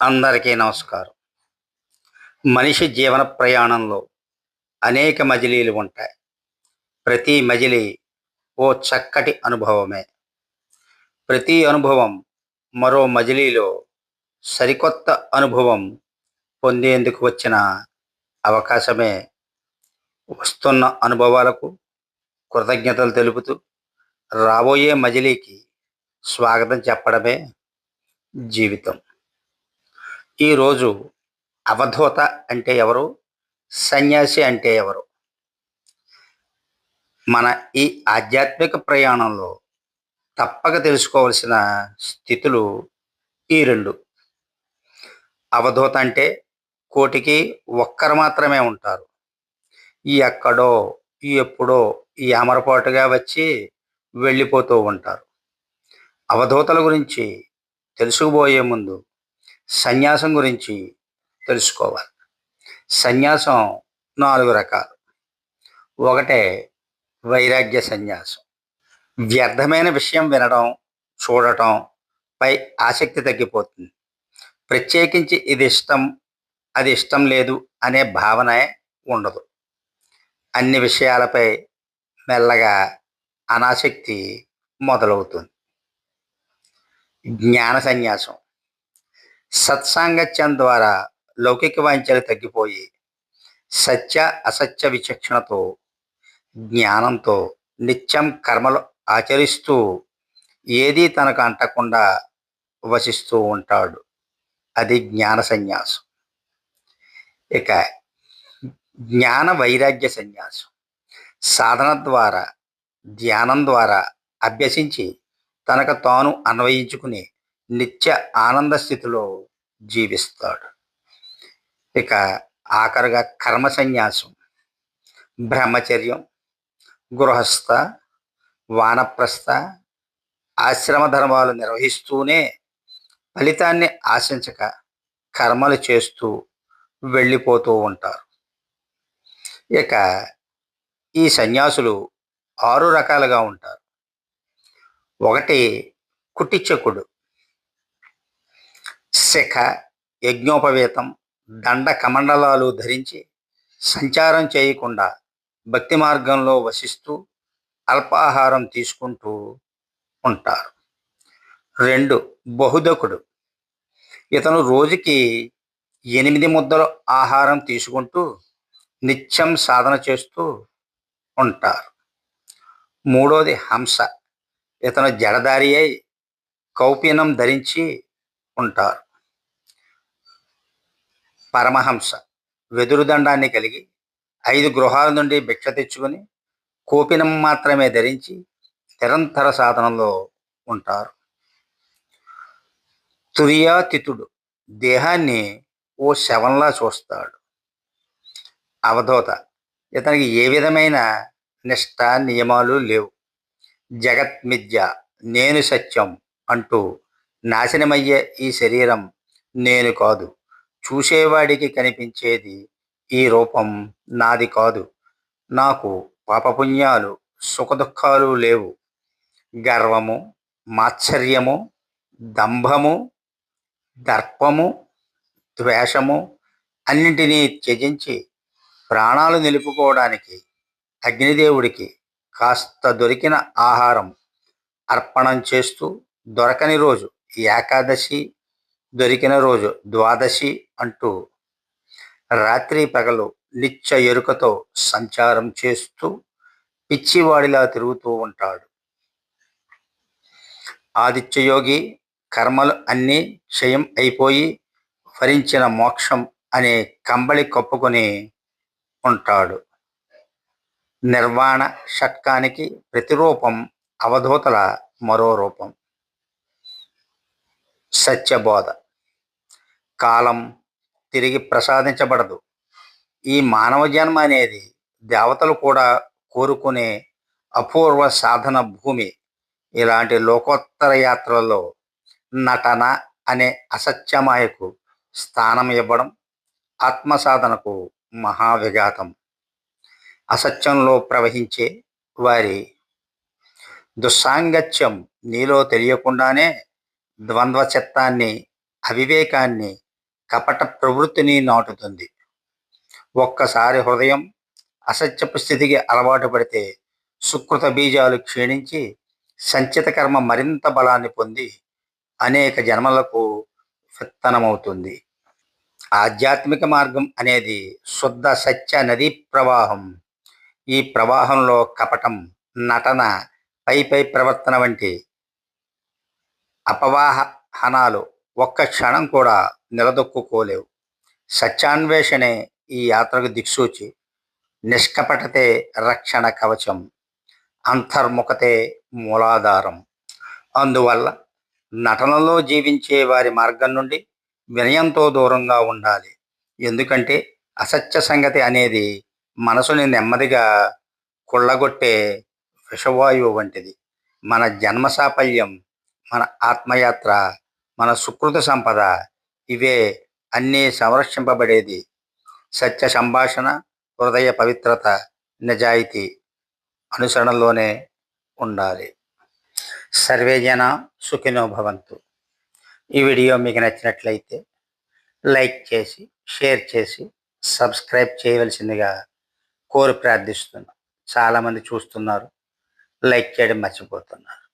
అందరికీ నమస్కారం. మనిషి జీవన ప్రయాణంలో అనేక మజిలీలు ఉంటాయి. ప్రతి మజిలీ ఓ చక్కటి అనుభవమే. ప్రతి అనుభవం మరో మజిలీలో సరికొత్త అనుభవం పొందేందుకు వచ్చిన అవకాశమే. వస్తున్న అనుభవాలకు కృతజ్ఞతలు తెలుపుతూ రాబోయే మజిలీకి స్వాగతం చెప్పడమే జీవితం. ఈరోజు అవధూత అంటే ఎవరు? సన్యాసి అంటే ఎవరు? మన ఈ ఆధ్యాత్మిక ప్రయాణంలో తప్పక తెలుసుకోవలసిన స్థితులు ఈ రెండు. అవధూత అంటే కోటికి ఒక్కరు మాత్రమే ఉంటారు. ఈ ఎక్కడో ఈ ఎప్పుడో ఈ అమరపాటుగా వచ్చి వెళ్ళిపోతూ ఉంటారు. అవధూతల గురించి తెలుసుకుపోయే ముందు సన్యాసం గురించి తెలుసుకోవాలి. సన్యాసం 4 రకాలు. ఒకటే వైరాగ్య సన్యాసం. వ్యర్థమైన విషయం వినడం, చూడటం పై ఆసక్తి తగ్గిపోతుంది. ప్రత్యేకించి ఇది ఇష్టం, అది ఇష్టం లేదు అనే భావనే ఉండదు. అన్ని విషయాలపై మెల్లగా అనాసక్తి మొదలవుతుంది. జ్ఞాన సన్యాసం. సత్సాంగత్యం ద్వారా లౌకిక వాంఛలు తగ్గిపోయి సత్య అసత్య విచక్షణతో జ్ఞానంతో నిత్యం కర్మలు ఆచరిస్తూ ఏదీ తనకు అంటకుండా వసిస్తూ ఉంటాడు. అది జ్ఞాన సన్యాసం. ఇక జ్ఞాన వైరాగ్య సన్యాసం. సాధన ద్వారా ధ్యానం ద్వారా అభ్యసించి తనకు తాను అన్వయించుకుని నిత్య ఆనంద స్థితిలో జీవిస్తాడు. ఇక ఆఖరుగా కర్మ సన్యాసం. బ్రహ్మచర్యం, గృహస్థ, వానప్రస్థ, ఆశ్రమ ధర్మాలు నిర్వహిస్తూనే ఫలితాన్ని ఆశించక కర్మలు చేస్తూ వెళ్ళిపోతూ ఉంటారు. ఇక ఈ సన్యాసులు 6 రకాలుగా ఉంటారు. ఒకటి కుటిచకుడు. శిఖ, యజ్ఞోపవేతం, దండ కమండలాలు ధరించి సంచారం చేయకుండా భక్తి మార్గంలో వసిస్తూ అల్పాహారం తీసుకుంటూ ఉంటారు. 2 బహుదకుడు. ఇతను రోజుకి 8 ముద్దలు ఆహారం తీసుకుంటూ నిత్యం సాధన చేస్తూ ఉంటారు. 3వది హంస. ఇతను జడధారి అయి కౌపీనం ధరించి ఉంటారు. పరమహంస. వెదురుదండాన్ని కలిగి 5 గృహాల నుండి భిక్ష తెచ్చుకొని కోపినం మాత్రమే ధరించి నిరంతర సాధనలో ఉంటారు. తుర్యాతిథుడు. దేహాన్ని ఓ శవంలా చూస్తాడు. అవధూత. ఇతనికి ఏ విధమైన నిష్ఠ నియమాలు లేవు. జగత్ మిథ్య, నేను సత్యం అంటూ నాశనమయ్యే ఈ శరీరం నేను కాదు, చూసేవాడికి కనిపించేది ఈ రూపం నాది కాదు, నాకు పాపపుణ్యాలు సుఖదుఖాలు లేవు, గర్వము, మాత్సర్యము, దంభము, దర్పము, ద్వేషము అన్నింటినీ త్యజించి ప్రాణాలు నిలుపుకోవడానికి అగ్నిదేవుడికి కాస్త దొరికిన ఆహారం అర్పణం చేస్తూ దొరకని రోజు ఏకాదశి, దొరికిన రోజు ద్వాదశి అంటూ రాత్రి పగలు నిత్య ఎరుకతో సంచారం చేస్తూ పిచ్చివాడిలా తిరుగుతూ ఉంటాడు. ఆదిత్యయోగి కర్మలు అన్నీ క్షయం అయిపోయి భరించిన మోక్షం అనే కంబళి కప్పుకొని ఉంటాడు. నిర్వాణ షట్కానికి ప్రతిరూపం అవధూతల మరో రూపం. సత్యబోధ. కాలం తిరిగి ప్రసాదించబడదు. ఈ మానవ జన్మ అనేది దేవతలు కూడా కోరుకునే అపూర్వ సాధన భూమి. ఇలాంటి లోకోత్తర యాత్రలో నటన అనే అసత్యమాయకు స్థానం ఇవ్వడం ఆత్మసాధనకు మహావిఘాతం. అసత్యంలో ప్రవహించే వారి దుస్సాంగత్యం నీలో తెలియకుండానే ద్వంద్వ చిత్తాన్ని, అవివేకాన్ని కపట ప్రవృత్తిని నాటుతుంది. ఒక్కసారి హృదయం అసత్యపు స్థితికి అలవాటు పడితే సుకృత బీజాలు క్షీణించి సంచిత కర్మ మరింత బలాన్ని పొంది అనేక జన్మలకు విత్తనమవుతుంది. ఆధ్యాత్మిక మార్గం అనేది శుద్ధ సత్య నదీ ప్రవాహం. ఈ ప్రవాహంలో కపటం, నటన, పై ప్రవర్తన వంటి అపవాహనాలు ఒక్క క్షణం కూడా నిలదొక్కుకోలేవు. సత్యాన్వేషణే ఈ యాత్రకు దిక్సూచి. నిష్కపటతే రక్షణ కవచం, అంతర్ముఖతే మూలాధారం. అందువల్ల నటనలో జీవించే వారి మార్గం నుండి వినయంతో దూరంగా ఉండాలి. ఎందుకంటే అసత్య సంగతి అనేది మనసుని నెమ్మదిగా కుళ్ళగొట్టే విషవాయువు వంటిది. మన జన్మ సాఫల్యం, మన ఆత్మయాత్ర, మన సుకృత సంపద, ఇవే అన్నీ సంరక్షింపబడేది సత్య సంభాషణ, హృదయ పవిత్రత, నిజాయితీ అనుసరణలోనే ఉండాలి. సర్వే జన సుఖినో భవంతు. ఈ వీడియో మీకు నచ్చినట్లయితే లైక్ చేసి, షేర్ చేసి, సబ్స్క్రైబ్ చేయవలసిందిగా కోరి ప్రార్థిస్తున్నాను. చాలామంది చూస్తున్నారు, లైక్ చేయడం మర్చిపోతున్నారు.